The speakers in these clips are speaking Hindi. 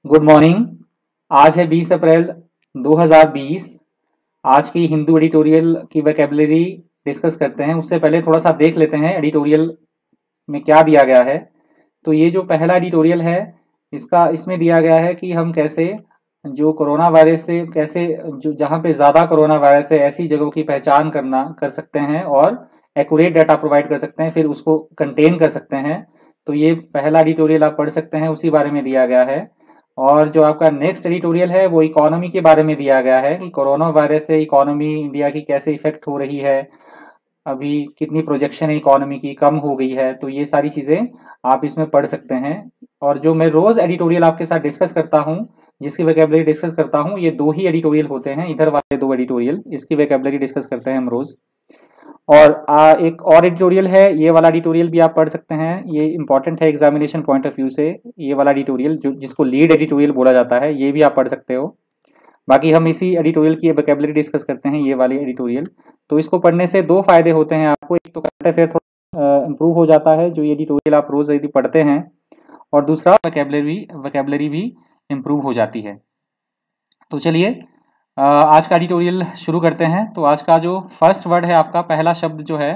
Good morning. आज है 20 अप्रैल 2020। आज की हिंदू एडिटोरियल की वोकैबुलरी डिस्कस करते हैं। उससे पहले थोड़ा सा देख लेते हैं एडिटोरियल में क्या दिया गया है। तो ये जो पहला एडिटोरियल है इसमें दिया गया है कि हम कैसे जो कोरोना वायरस से कैसे जो जहाँ पे ज़्यादा कोरोना वायरस है ऐसी जगहों की पहचान कर सकते हैं और एक्यूरेट डाटा प्रोवाइड कर सकते हैं, फिर उसको कंटेन कर सकते हैं। तो ये पहला एडिटोरियल आप पढ़ सकते हैं, उसी बारे में दिया गया है। और जो आपका नेक्स्ट एडिटोरियल है वो इकोनॉमी के बारे में दिया गया है कि कोरोना वायरस से इकोनॉमी इंडिया की कैसे इफेक्ट हो रही है, अभी कितनी प्रोजेक्शन है इकोनॉमी की, कम हो गई है। तो ये सारी चीज़ें आप इसमें पढ़ सकते हैं। और जो मैं रोज़ एडिटोरियल आपके साथ डिस्कस करता हूँ, जिसकी वोकैबुलरी डिस्कस करता हूँ, ये 2 ही एडिटोरियल होते हैं। इधर वाले 2 एडिटोरियल, इसकी वोकैबुलरी डिस्कस करते हैं हम रोज़। और एक और एडिटोरियल है, ये वाला एडिटोरियल भी आप पढ़ सकते हैं। ये इंपॉर्टेंट है एग्जामिनेशन पॉइंट ऑफ व्यू से। ये वाला एडिटोरियल जो जिसको लीड एडिटोरियल बोला जाता है, ये भी आप पढ़ सकते हो। बाकी हम इसी एडिटोरियल की वोकैबुलरी डिस्कस करते हैं, ये वाली एडिटोरियल। तो इसको पढ़ने से 2 फायदे होते हैं आपको। एक तो करंट अफेयर थोड़ा इम्प्रूव हो जाता है, जो ये एडिटोरियल आप रोज यदि पढ़ते हैं, और दूसरा वोकैबुलरी भी इम्प्रूव हो जाती है। तो चलिए आज का एडिटोरियल शुरू करते हैं। तो आज का जो फर्स्ट वर्ड है आपका, पहला शब्द जो है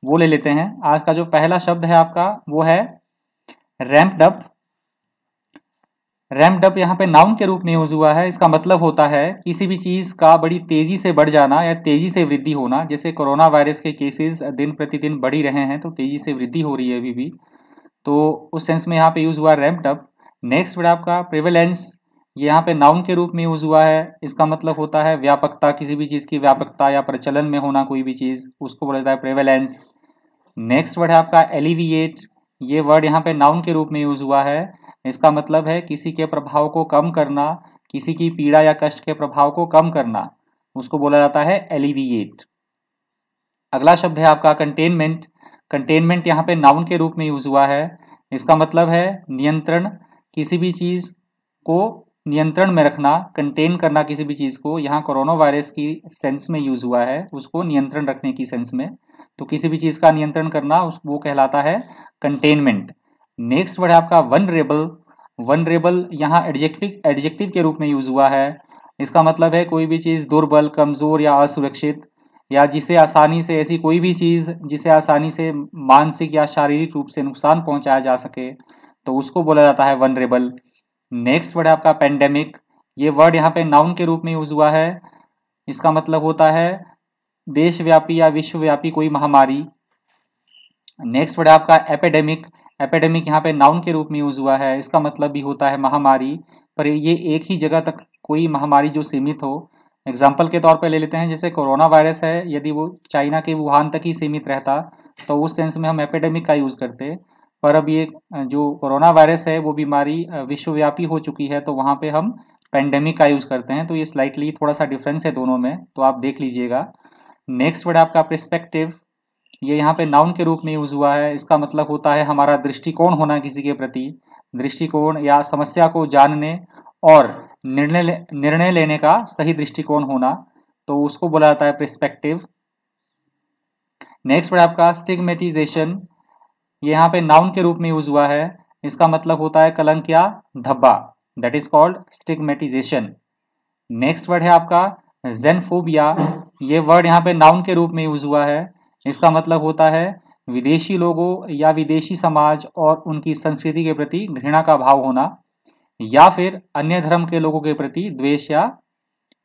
वो ले लेते हैं। आज का जो पहला शब्द है आपका वो है रैम्प्ड अप। रैम्प्ड अप यहाँ पे नाउन के रूप में यूज हुआ है। इसका मतलब होता है किसी भी चीज का बड़ी तेजी से बढ़ जाना या तेजी से वृद्धि होना। जैसे कोरोना वायरस के केसेस दिन प्रतिदिन बढ़ ही रहे हैं, तो तेजी से वृद्धि हो रही है अभी भी। तो उस सेंस में यहाँ पे यूज हुआ रैम्प्ड अप। नेक्स्ट वर्ड आपका प्रेवेलेंस। ये यहाँ पे नाउन के रूप में यूज हुआ है। इसका मतलब होता है व्यापकता, किसी भी चीज की व्यापकता या प्रचलन में होना, कोई भी चीज, उसको बोला जाता है प्रेवेलेंस। नेक्स्ट वर्ड है आपका एलिविएट। ये वर्ड यहाँ पे नाउन के रूप में यूज हुआ है। इसका मतलब है किसी के प्रभाव को कम करना, किसी की पीड़ा या कष्ट के प्रभाव को कम करना, उसको बोला जाता है एलिविएट। अगला शब्द है आपका कंटेनमेंट। कंटेनमेंट यहाँ पे नाउन के रूप में यूज हुआ है। इसका मतलब है नियंत्रण, किसी भी चीज को नियंत्रण में रखना, कंटेन करना किसी भी चीज को। यहाँ कोरोना वायरस की सेंस में यूज हुआ है, उसको नियंत्रण रखने की सेंस में। तो किसी भी चीज का नियंत्रण करना वो कहलाता है कंटेनमेंट। नेक्स्ट वर्ड है आपका वनरेबल। वनरेबल यहाँ एडजेक्टिव के रूप में यूज हुआ है। इसका मतलब है कोई भी चीज दुर्बल, कमजोर या असुरक्षित, या जिसे आसानी से, ऐसी कोई भी चीज जिसे आसानी से मानसिक या शारीरिक रूप से नुकसान पहुंचाया जा सके, तो उसको बोला जाता है वनरेबल। नेक्स्ट वर्ड है आपका पेंडेमिक। ये वर्ड यहाँ पे नाउन के रूप में यूज हुआ है। इसका मतलब होता है देशव्यापी या विश्वव्यापी कोई महामारी। नेक्स्ट वर्ड है आपका एपिडेमिक। एपिडेमिक यहाँ पे नाउन के रूप में यूज हुआ है। इसका मतलब भी होता है महामारी, पर ये एक ही जगह तक कोई महामारी जो सीमित हो। एग्जाम्पल के तौर पर ले लेते हैं, जैसे कोरोना वायरस है, यदि वो चाइना के वुहान तक ही सीमित रहता तो उस सेंस में हम एपिडेमिक का यूज करते। पर अब ये जो कोरोना वायरस है वो बीमारी विश्वव्यापी हो चुकी है, तो वहाँ पे हम पेंडेमिक का यूज करते हैं। तो ये स्लाइटली थोड़ा सा डिफरेंस है दोनों में, तो आप देख लीजिएगा। नेक्स्ट वर्ड आपका पर्सपेक्टिव। ये यहाँ पे नाउन के रूप में यूज हुआ है। इसका मतलब होता है हमारा दृष्टिकोण होना किसी के प्रति, दृष्टिकोण या समस्या को जानने और निर्णय लेने का सही दृष्टिकोण होना, तो उसको बोला जाता है पर्सपेक्टिव। नेक्स्ट वर्ड आपका स्टिग्मेटाइजेशन। ये यहाँ पे नाउन के रूप में यूज हुआ है। इसका मतलब होता है कलंक या धब्बा, that is called stigmatisation. Next word है आपका जेनफोबिया। ये वर्ड यहाँ पे नाउन के रूप में यूज हुआ है। इसका मतलब होता है विदेशी लोगों या विदेशी समाज और उनकी संस्कृति के प्रति घृणा का भाव होना, या फिर अन्य धर्म के लोगों के प्रति द्वेष या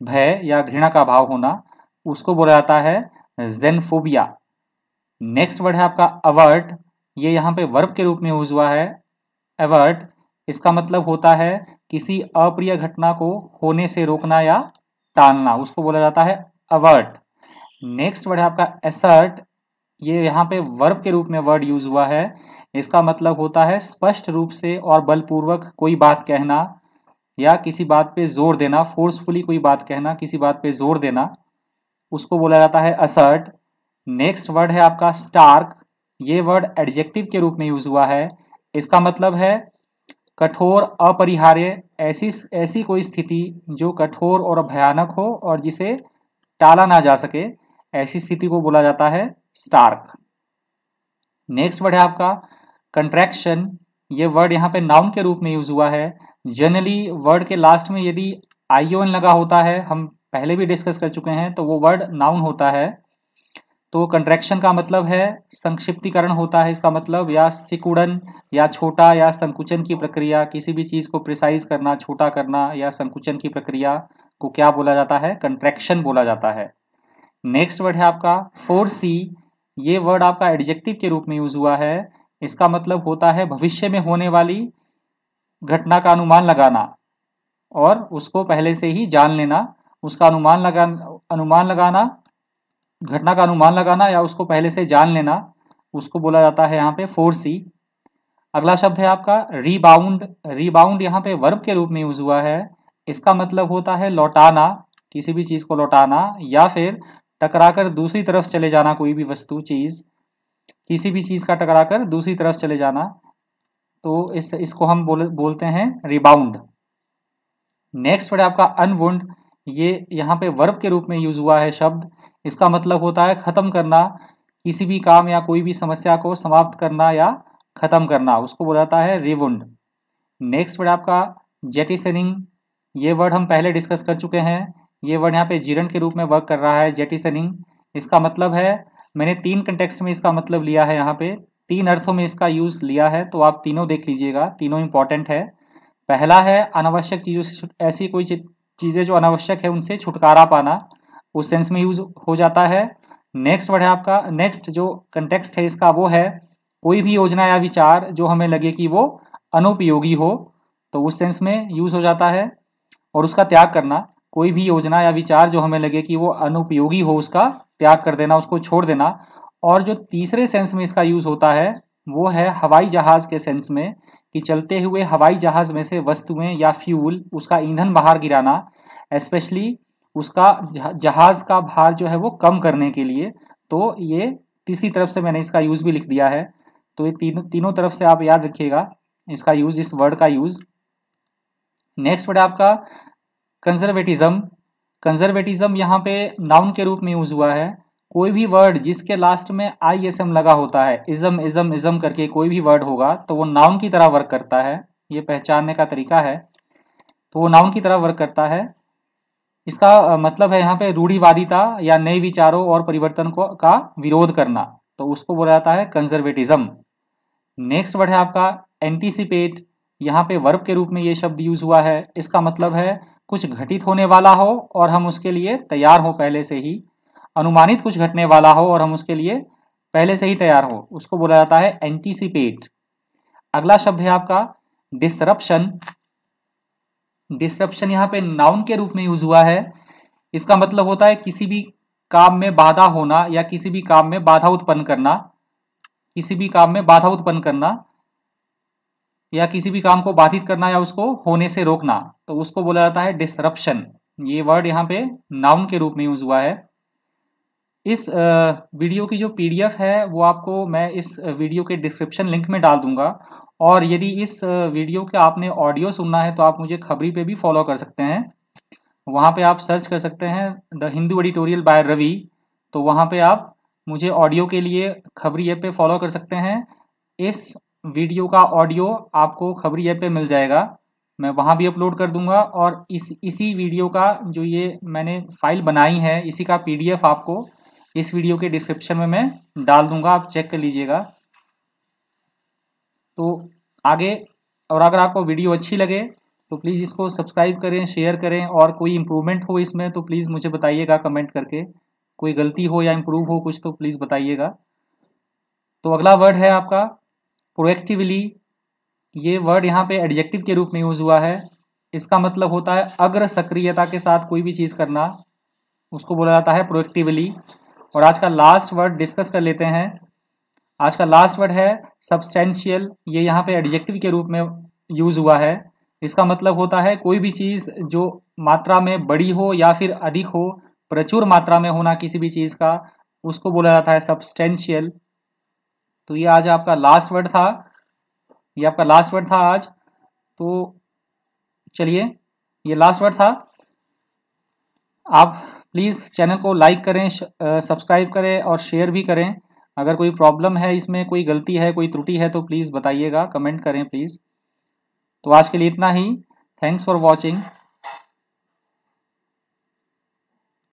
भय या घृणा का भाव होना, उसको बोला जाता है जेनफोबिया। नेक्स्ट वर्ड है आपका अवर्ट। ये यहाँ पे वर्ब के रूप में यूज हुआ है, अवर्ट। इसका मतलब होता है किसी अप्रिय घटना को होने से रोकना या टालना, उसको बोला जाता है अवर्ट। नेक्स्ट वर्ड है आपका एसर्ट। ये यहाँ पे वर्ब के रूप में वर्ड यूज हुआ है। इसका मतलब होता है स्पष्ट रूप से और बलपूर्वक कोई बात कहना या किसी बात पे जोर देना, फोर्सफुली कोई बात कहना, किसी बात पे जोर देना, उसको बोला जाता है असर्ट। नेक्स्ट वर्ड है आपका स्टार्क। ये वर्ड एडजेक्टिव के रूप में यूज हुआ है। इसका मतलब है कठोर, अपरिहार्य, ऐसी कोई स्थिति जो कठोर और भयानक हो और जिसे टाला ना जा सके, ऐसी स्थिति को बोला जाता है स्टार्क। नेक्स्ट वर्ड है आपका कंट्रैक्शन। ये वर्ड यहाँ पे नाउन के रूप में यूज हुआ है। जनरली वर्ड के लास्ट में यदि आईओएन लगा होता है, हम पहले भी डिस्कस कर चुके हैं, तो वो वर्ड नाउन होता है। तो कंट्रैक्शन का मतलब है संक्षिप्तीकरण होता है इसका मतलब, या सिकुड़न या छोटा या संकुचन की प्रक्रिया, किसी भी चीज़ को प्रिसाइज करना, छोटा करना या संकुचन की प्रक्रिया को क्या बोला जाता है? कंट्रैक्शन बोला जाता है। नेक्स्ट वर्ड है आपका फोरसी। ये वर्ड आपका एडजेक्टिव के रूप में यूज हुआ है। इसका मतलब होता है भविष्य में होने वाली घटना का अनुमान लगाना और उसको पहले से ही जान लेना। उसका अनुमान लगाना, घटना का अनुमान लगाना या उसको पहले से जान लेना, उसको बोला जाता है यहाँ पे फोरसी। अगला शब्द है आपका रीबाउंड। रीबाउंड यहाँ पे वर्ब के रूप में यूज हुआ है। इसका मतलब होता है लौटाना, किसी भी चीज को लौटाना या फिर टकराकर दूसरी तरफ चले जाना, कोई भी वस्तु चीज, किसी भी चीज का टकराकर दूसरी तरफ चले जाना, तो इसको हम बोलते हैं रिबाउंड। नेक्स्ट वर्ड है आपका अनवुंड। ये यहाँ पे वर्ब के रूप में यूज हुआ है शब्द। इसका मतलब होता है खत्म करना, किसी भी काम या कोई भी समस्या को समाप्त करना या खत्म करना, उसको बोला जाता है रिवुंड। नेक्स्ट वर्ड आपका जेटिसनिंग। ये वर्ड हम पहले डिस्कस कर चुके हैं। ये वर्ड यहाँ पे जीरंड के रूप में वर्क कर रहा है, जेटिसनिंग। इसका मतलब है, मैंने 3 कंटेक्स्ट में इसका मतलब लिया है, यहाँ पे 3 अर्थों में इसका यूज लिया है, तो आप तीनों देख लीजिएगा, तीनों इंपॉर्टेंट है। पहला है अनावश्यक चीज़ों से, ऐसी कोई चीज़ें जो अनावश्यक है उनसे छुटकारा पाना, उस सेंस में यूज हो जाता है। नेक्स्ट वर्ड है आपका, नेक्स्ट जो कंटेक्स्ट है इसका वो है कोई भी योजना या विचार जो हमें लगे कि वो अनुपयोगी हो, तो उस सेंस में यूज हो जाता है। और उसका त्याग करना, कोई भी योजना या विचार जो हमें लगे कि वो अनुपयोगी हो, उसका त्याग कर देना, उसको छोड़ देना। और जो तीसरे सेंस में इसका यूज होता है वो है हवाई जहाज के सेंस में, कि चलते हुए हवाई जहाज में से वस्तुएं या फ्यूल, उसका ईंधन बाहर गिराना, स्पेशली उसका जहाज का भार जो है वो कम करने के लिए। तो ये तीसरी तरफ से मैंने इसका यूज भी लिख दिया है। तो ये तीनों तरफ से आप याद रखिएगा इसका यूज, इस वर्ड का यूज। नेक्स्ट वर्ड आपका कंजर्वेटिज्म। कंजर्वेटिज्म यहाँ पे नाउन के रूप में यूज हुआ है। कोई भी वर्ड जिसके लास्ट में ISM लगा होता है, इज्म इज्म इज्म करके कोई भी वर्ड होगा, तो वो नाउन की तरह वर्क करता है। ये पहचानने का तरीका है, तो वो नाउन की तरह वर्क करता है। इसका मतलब है यहाँ पे रूढ़िवादिता या नए विचारों और परिवर्तन का विरोध करना, तो उसको बोला जाता है कंजर्वेटिज्म। नेक्स्ट वर्ड है आपका एंटीसिपेट। यहाँ पे वर्ब के रूप में ये शब्द यूज हुआ है। इसका मतलब है कुछ घटित होने वाला हो और हम उसके लिए तैयार हो पहले से ही, अनुमानित कुछ घटने वाला हो और हम उसके लिए पहले से ही तैयार हो, उसको बोला जाता है एंटीसिपेट। अगला शब्द है आपका डिसरप्शन। डिसरप्शन यहाँ पे नाउन के रूप में यूज हुआ है। इसका मतलब होता है किसी भी काम में बाधा होना या किसी भी काम में बाधा उत्पन्न करना, किसी भी काम में बाधा उत्पन्न करना या किसी भी काम को बाधित करना या उसको होने से रोकना, तो उसको बोला जाता है डिसरप्शन। ये वर्ड यहाँ पे नाउन के रूप में यूज हुआ है। इस वीडियो की जो PDF है वो आपको मैं इस वीडियो के डिस्क्रिप्शन लिंक में डाल दूंगा। और यदि इस वीडियो के आपने ऑडियो सुनना है तो आप मुझे खबरी पे भी फॉलो कर सकते हैं। वहाँ पे आप सर्च कर सकते हैं the Hindu editorial by Ravi, तो वहाँ पे आप मुझे ऑडियो के लिए खबरी ऐप पे फॉलो कर सकते हैं। इस वीडियो का ऑडियो आपको खबरी ऐप पे मिल जाएगा, मैं वहाँ भी अपलोड कर दूंगा। और इसी वीडियो का जो ये मैंने फाइल बनाई है, इसी का PDF आपको इस वीडियो के डिस्क्रिप्शन में मैं डाल दूंगा, आप चेक कर लीजिएगा। तो आगे, और अगर आपको वीडियो अच्छी लगे तो प्लीज़ इसको सब्सक्राइब करें, शेयर करें, और कोई इम्प्रूवमेंट हो इसमें तो प्लीज़ मुझे बताइएगा कमेंट करके, कोई गलती हो या इम्प्रूव हो कुछ तो प्लीज़ बताइएगा। तो अगला वर्ड है आपका प्रोएक्टिवली। ये वर्ड यहाँ पे एडजेक्टिव के रूप में यूज हुआ है। इसका मतलब होता है अग्र सक्रियता के साथ कोई भी चीज़ करना, उसको बोला जाता है प्रोएक्टिवली। और आज का लास्ट वर्ड डिस्कस कर लेते हैं। आज का लास्ट वर्ड है सब्सटेंशियल। ये यहाँ पे एडजेक्टिव के रूप में यूज हुआ है। इसका मतलब होता है कोई भी चीज़ जो मात्रा में बड़ी हो या फिर अधिक हो, प्रचुर मात्रा में होना किसी भी चीज़ का, उसको बोला जाता है सब्सटेंशियल। तो ये आज आपका लास्ट वर्ड था, ये आपका लास्ट वर्ड था आज। तो चलिए, ये लास्ट वर्ड था। आप प्लीज़ चैनल को लाइक करें, सब्सक्राइब करें और शेयर भी करें। अगर कोई प्रॉब्लम है, इसमें कोई गलती है, कोई त्रुटि है तो प्लीज़ बताइएगा, कमेंट करें प्लीज़। तो आज के लिए इतना ही। Thanks for watching.